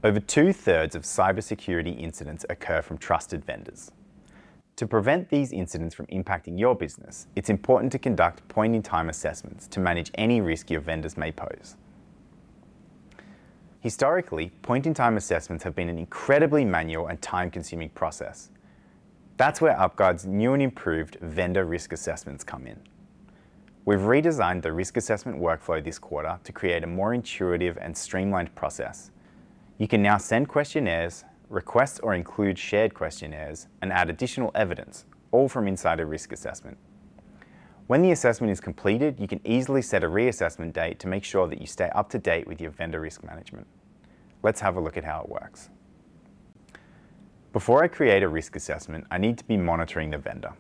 Over 2/3 of cybersecurity incidents occur from trusted vendors. To prevent these incidents from impacting your business, it's important to conduct point-in-time assessments to manage any risk your vendors may pose. Historically, point-in-time assessments have been an incredibly manual and time-consuming process. That's where UpGuard's new and improved vendor risk assessments come in. We've redesigned the risk assessment workflow this quarter to create a more intuitive and streamlined process. You can now send questionnaires, request or include shared questionnaires, and add additional evidence, all from inside a risk assessment. When the assessment is completed, you can easily set a reassessment date to make sure that you stay up to date with your vendor risk management. Let's have a look at how it works. Before I create a risk assessment, I need to be monitoring the vendor.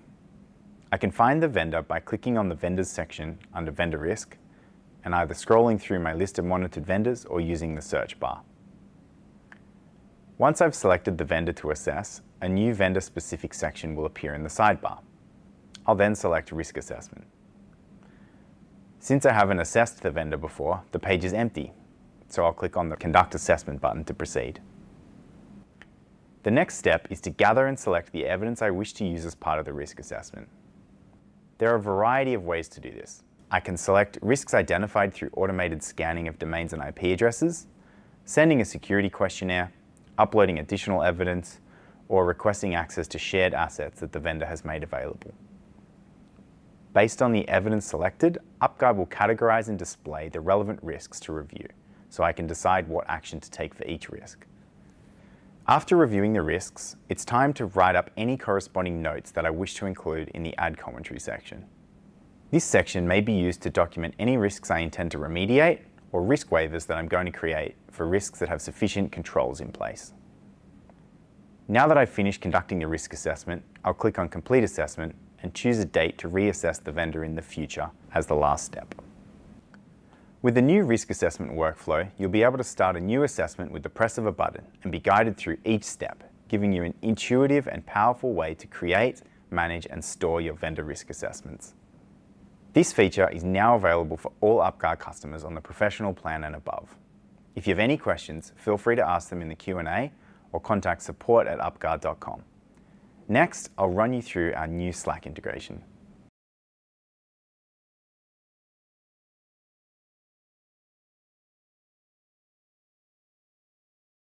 I can find the vendor by clicking on the Vendors section under Vendor Risk, and either scrolling through my list of monitored vendors or using the search bar. Once I've selected the vendor to assess, a new vendor-specific section will appear in the sidebar. I'll then select Risk Assessment. Since I haven't assessed the vendor before, the page is empty, so I'll click on the Conduct Assessment button to proceed. The next step is to gather and select the evidence I wish to use as part of the risk assessment. There are a variety of ways to do this. I can select risks identified through automated scanning of domains and IP addresses, sending a security questionnaire, uploading additional evidence, or requesting access to shared assets that the vendor has made available. Based on the evidence selected, UpGuard will categorize and display the relevant risks to review, so I can decide what action to take for each risk. After reviewing the risks, it's time to write up any corresponding notes that I wish to include in the Add Commentary section. This section may be used to document any risks I intend to remediate or risk waivers that I'm going to create for risks that have sufficient controls in place. Now that I've finished conducting the risk assessment, I'll click on Complete Assessment and choose a date to reassess the vendor in the future as the last step. With the new risk assessment workflow, you'll be able to start a new assessment with the press of a button and be guided through each step, giving you an intuitive and powerful way to create, manage, and store your vendor risk assessments. This feature is now available for all UpGuard customers on the professional plan and above. If you have any questions, feel free to ask them in the Q&A or contact support@upguard.com. Next, I'll run you through our new Slack integration.